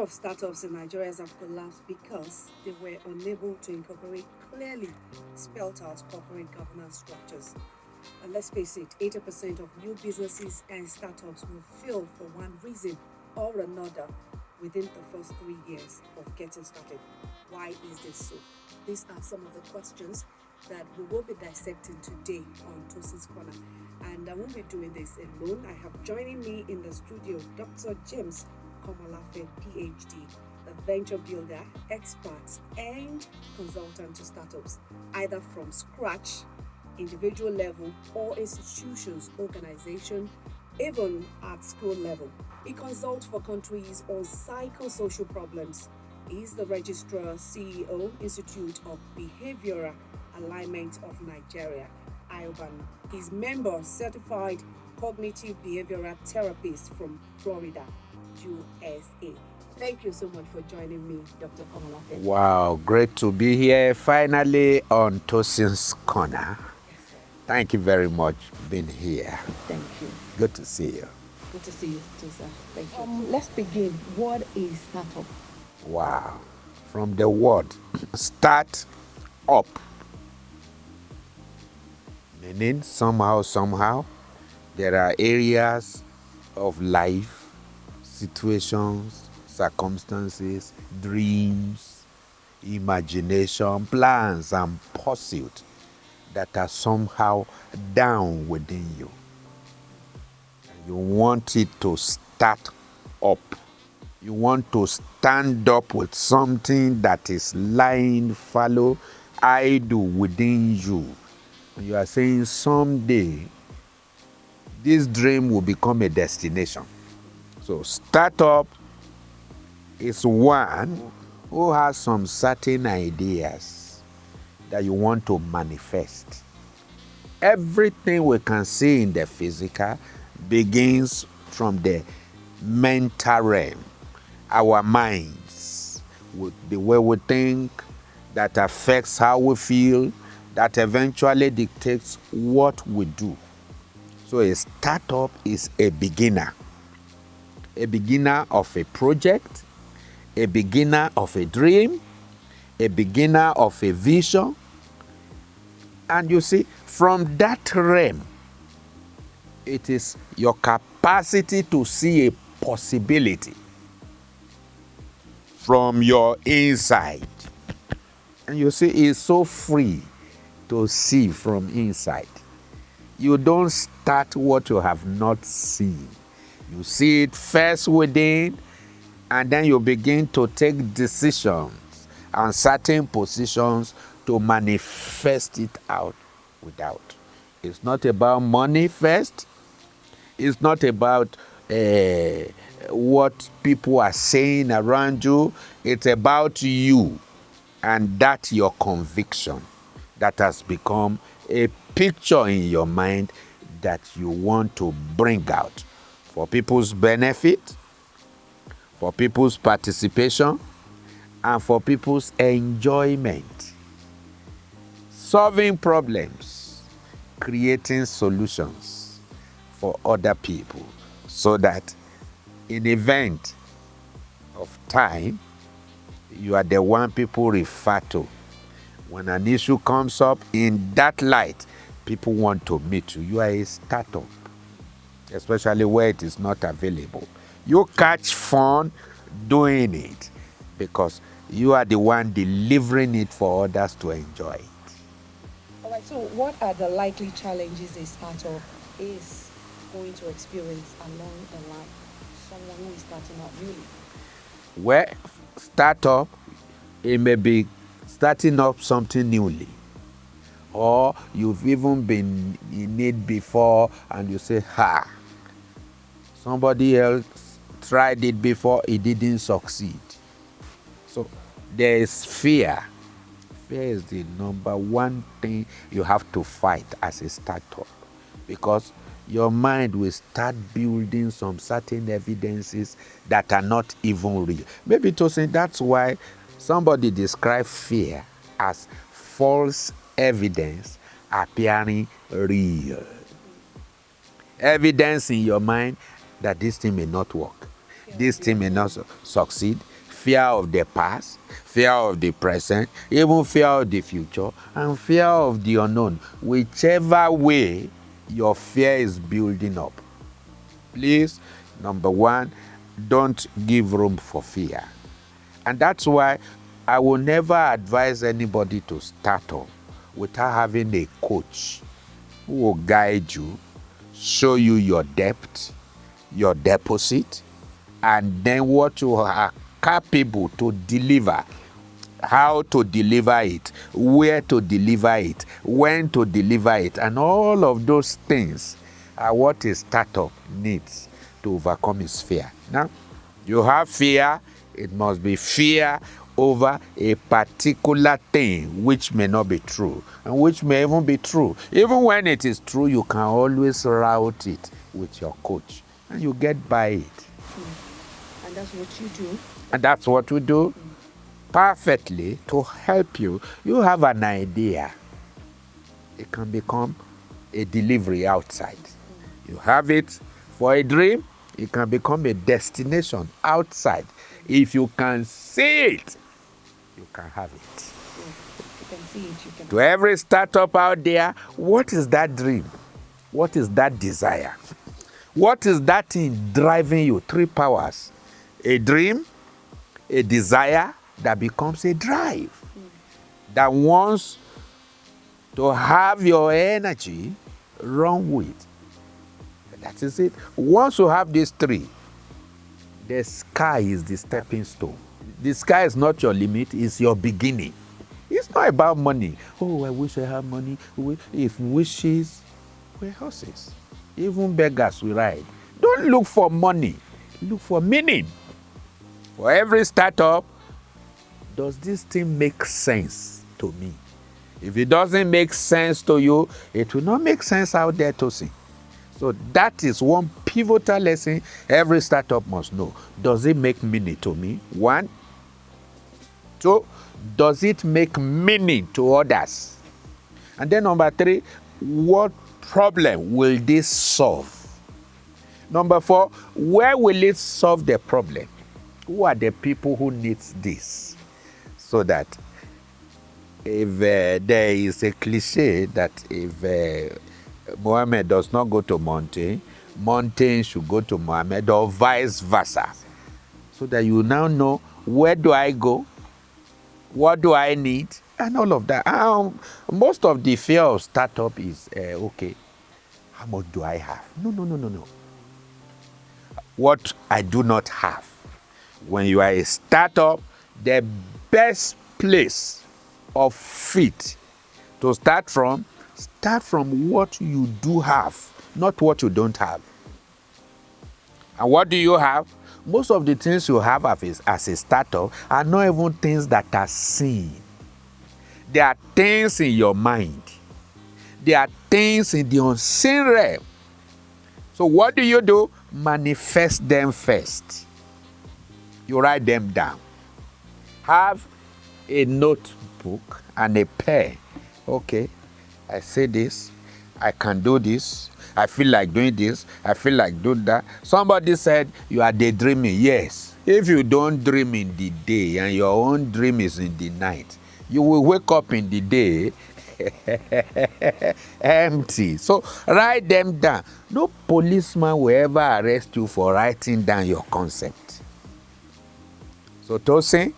of startups in Nigeria have collapsed because they were unable to incorporate clearly spelled out corporate governance structures. And let's face it, 80% of new businesses and startups will fail for one reason or another within the first 3 years of getting started. Why is this so? These are some of the questions that we will be dissecting today on Tosin's Corner. And I won't be doing this alone. I have joining me in the studio Dr. James Komolafe, PhD, a venture builder, expert, and consultant to startups, either from scratch, individual level, or institutions, organization, even at school level. He consults for countries on psychosocial problems. He is the Registrar CEO, Institute of Behavioral Alignment of Nigeria, IOBAN. He's member certified cognitive behavioral therapist from Florida, USA. Thank you so much for joining me, Dr. Komolafe. Wow, great to be here finally on Tosin's Corner. Thank you very much for being here. Thank you. Good to see you. Good to see you too, sir. Thank you. Let's begin. What is startup? Wow. From the word start up, meaning somehow, there are areas of life, situations, circumstances, dreams, imagination, plans, and pursuit that are somehow down within you. You want it to start up. You want to stand up with something that is lying fallow, idle within you. And you are saying someday this dream will become a destination. So startup is one who has some certain ideas that you want to manifest. Everything we can see in the physical begins from the mental realm, our minds, with the way we think, that affects how we feel, that eventually dictates what we do. So a startup is a beginner of a project, a beginner of a dream, a beginner of a vision. And you see, from that realm, it is your capacity to see a possibility from your inside. And you see, it's so free to see from inside. You don't start what you have not seen. You see it first within, and then you begin to take decisions and certain positions to manifest it out without. It's not about money first. It's not about what people are saying around you. It's about you, and that's your conviction that has become a picture in your mind that you want to bring out for people's benefit, for people's participation, and for people's enjoyment. Solving problems, creating solutions for other people, so that in event of time, you are the one people refer to. When an issue comes up in that light, people want to meet you. You are a startup, especially where it is not available. You catch fun doing it because you are the one delivering it for others to enjoy it. All right, so what are the likely challenges a startup is going to experience along the line? Someone who is starting out newly. Well, startup, it may be starting up something newly, or you've even been in it before and you say, somebody else tried it before, it didn't succeed. So there is fear. Fear is the number one thing you have to fight as a startup, because your mind will start building some certain evidences that are not even real. Maybe to say that's why somebody described fear as false evidence appearing real. Evidence in your mind that this thing may not work, this thing may not succeed, fear of the past, fear of the present, even fear of the future, and fear of the unknown. Whichever way your fear is building up. Please, number one, don't give room for fear. And that's why I will never advise anybody to start off without having a coach who will guide you, show you your debt, your deposit, and then what you are capable to deliver, how to deliver it, where to deliver it, when to deliver it, and all of those things are what a startup needs to overcome its fear. Now, you have fear, it must be fear over a particular thing which may not be true, and which may even be true. Even when it is true, you can always route it with your coach, and you get by it. And that's what you do. And that's what we do perfectly to help you. You have an idea, it can become a delivery outside. You have it for a dream, it can become a destination outside. If you can see it, you can have it. You can see it, you can. To every startup out there, what is that dream? What is that desire? What is that thing driving you? 3 powers. A dream, a desire that becomes a drive, that wants to have your energy run with. That is it. Once you have these 3, the sky is the stepping stone. The sky is not your limit, it's your beginning. It's not about money. Oh, I wish I had money. If wishes were horses, even beggars will ride. Don't look for money, look for meaning. For every startup, does this thing make sense to me? If it doesn't make sense to you, it will not make sense out there to see. So that is one pivotal lesson every startup must know. Does it make meaning to me? 1. 2, does it make meaning to others? And then number 3, what problem will this solve? Number 4, where will it solve the problem? Who are the people who need this? So that if there is a cliche that if Muhammad does not go to mountain, mountain should go to Muhammad, or vice versa. So that you now know, where do I go? What do I need? And all of that. Most of the fear of startup is, okay, how much do I have? No. What I do not have. When you are a startup, the best place of fit to start from what you do have, not what you don't have. And what do you have? Most of the things you have as a startup are not even things that are seen. They are things in your mind. They are things in the unseen realm. So what do? Manifest them first. You write them down. Have a notebook and a pen. Okay, I say this, I can do this, I feel like doing this, I feel like doing that. Somebody said you are daydreaming. Yes, if you don't dream in the day and your own dream is in the night, you will wake up in the day empty. So write them down. No policeman will ever arrest you for writing down your concept. So Tosin,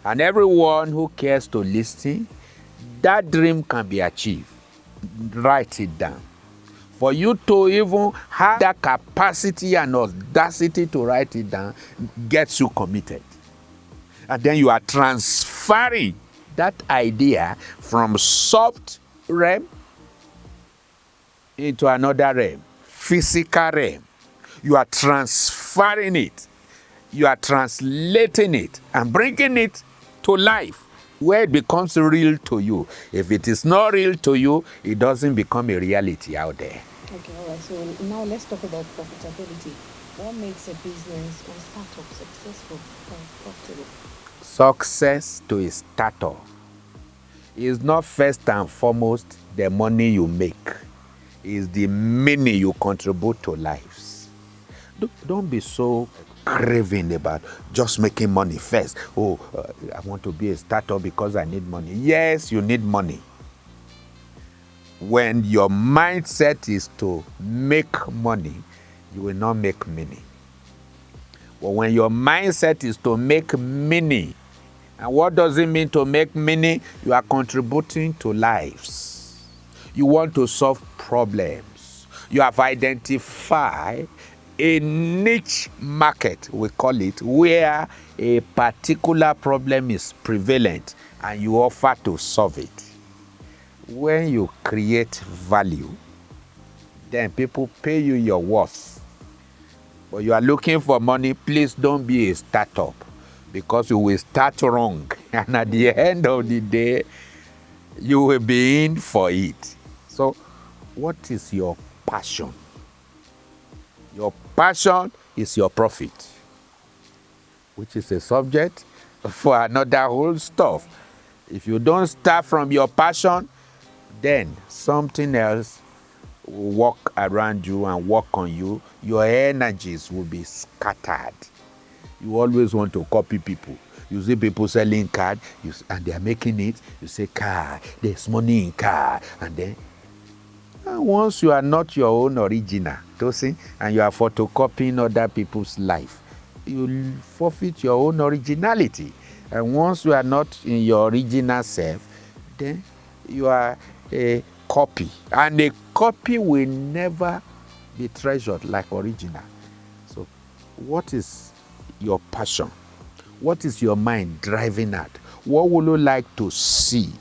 and everyone who cares to listen, that dream can be achieved. Write it down. For you to even have that capacity and audacity to write it down gets you committed. And then you are transferring that idea from soft realm into another realm, physical realm. You are transferring it. You are translating it and bringing it to life, where it becomes real to you. If it is not real to you, it doesn't become a reality out there. Okay, all right. So now let's talk about profitability. What makes a business or startup successful or profitable? Success to a startup is not first and foremost the money you make. It's the meaning you contribute to lives. Don't be so craving about just making money first. I want to be a startup because I need money. Yes, you need money. When your mindset is to make money, you will not make money. But when your mindset is to make money, and what does it mean to make money? You are contributing to lives. You want to solve problems. You have identified a niche market, we call it, where a particular problem is prevalent and you offer to solve it. When you create value, then people pay you your worth. But you are looking for money, please don't be a startup, because you will start wrong. And at the end of the day, you will be in for it. So, what is your passion? Your passion is your profit, which is a subject for another whole stuff. If you don't start from your passion, then something else will walk around you and work on you. Your energies will be scattered. You always want to copy people. You see people selling card, and they are making it. You say car, there's money in car, and then once you are not your own original, and you are photocopying other people's life, you forfeit your own originality. And once you are not in your original self, then you are a copy. And a copy will never be treasured like original. So, what is your passion? What is your mind driving at? What would you like to see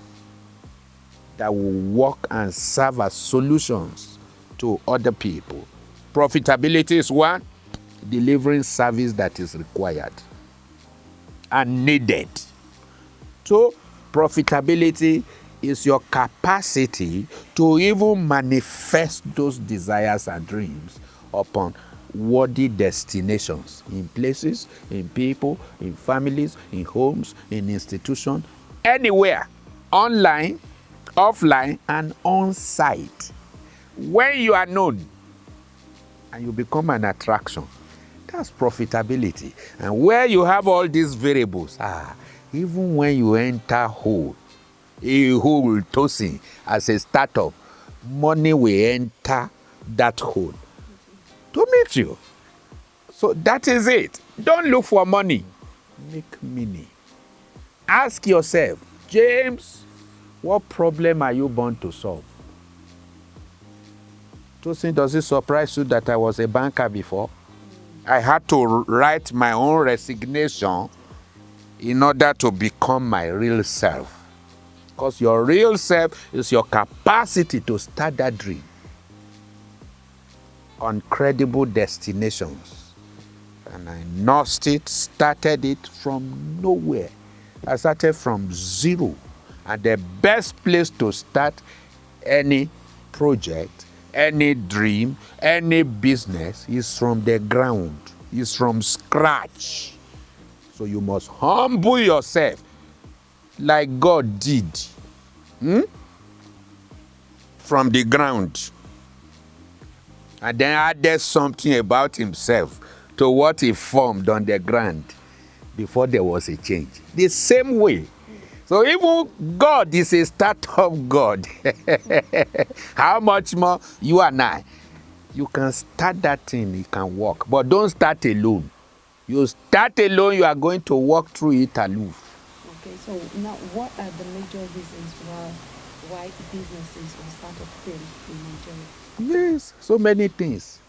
that will work and serve as solutions to other people? Profitability is one. Delivering service that is required and needed. So, profitability is your capacity to even manifest those desires and dreams upon worthy destinations, in places, in people, in families, in homes, in institutions, anywhere, online, offline, and on-site. When you are known and you become an attraction, that's profitability. And where you have all these variables, even when you enter whole tossing as a startup, money will enter that hole to meet you. So that is it. Don't look for money. Make money. Ask yourself, James, what problem are you born to solve? Tosin, does it surprise you that I was a banker before? I had to write my own resignation in order to become my real self. Because your real self is your capacity to start that dream on credible destinations. And I nursed it, started it from nowhere. I started from zero. And the best place to start any project, any dream, any business is from the ground, is from scratch. So you must humble yourself like God did. From the ground. And then added something about himself to what he formed on the ground before there was a change. The same way. So even God is a startup God. How much more you and I? You can start that thing, it can work. But don't start alone. You start alone, you are going to walk through it aloof. Okay, so now what are the major reasons why businesses or startup fail in Nigeria? Yes, so many things.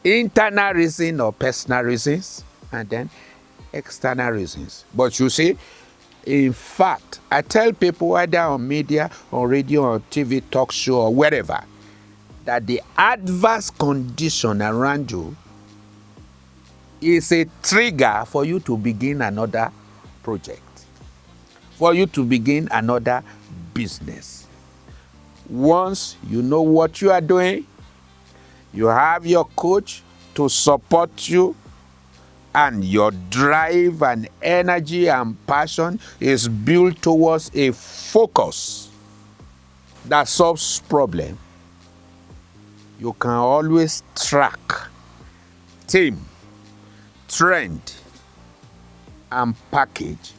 Internal reasons or personal reasons, and then external reasons. But you see, in fact, I tell people either on media, on radio, on TV, talk show, or wherever, that the adverse condition around you is a trigger for you to begin another project, for you to begin another business. Once you know what you are doing, you have your coach to support you, and your drive and energy and passion is built towards a focus that solves problem, you can always track trend and package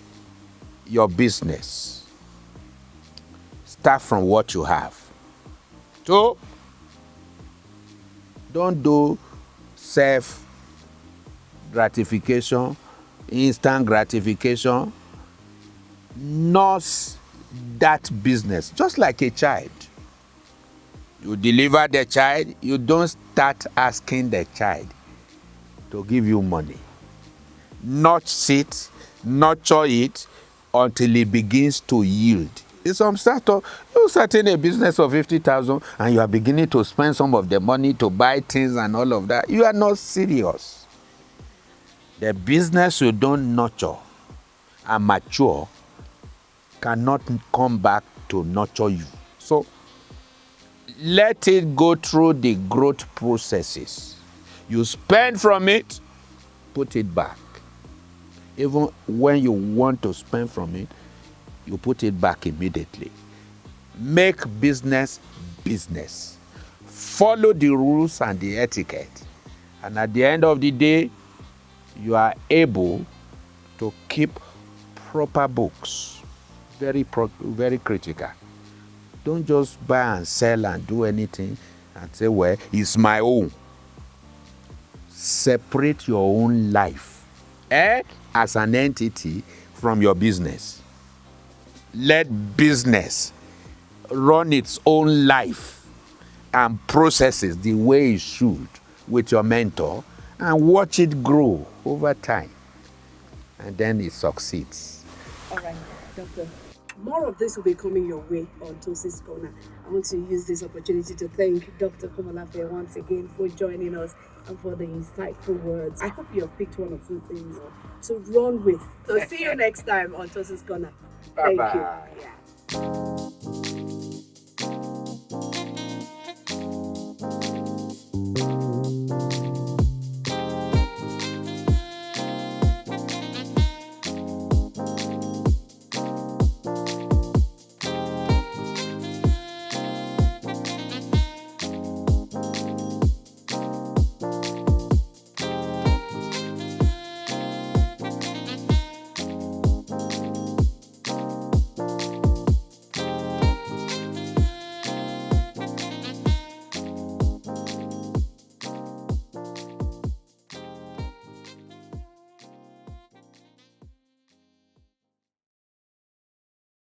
your business. Start from what you have. So, don't do self gratification, instant gratification. Nurse that business just like a child. You deliver the child, you don't start asking the child to give you money. Nurture it until it begins to yield. In some startup, you starting a business of 50,000 and you are beginning to spend some of the money to buy things and all of that. You are not serious. The business you don't nurture and mature cannot come back to nurture you. So let it go through the growth processes. You spend from it, put it back. Even when you want to spend from it, you put it back immediately. Make business business. Follow the rules and the etiquette. And at the end of the day, you are able to keep proper books. Very critical. Don't just buy and sell and do anything and say, well, it's my own. Separate your own life as an entity from your business. Let business run its own life and processes the way it should with your mentor and watch it grow over time. And then it succeeds. All right, Doctor. More of this will be coming your way on Tosis Corner. I want to use this opportunity to thank Dr. Komolafe once again for joining us and for the insightful words. I hope you have picked one or two things to run with. So see you next time on Tosis Corner. Thank you. Bye-bye. Yeah.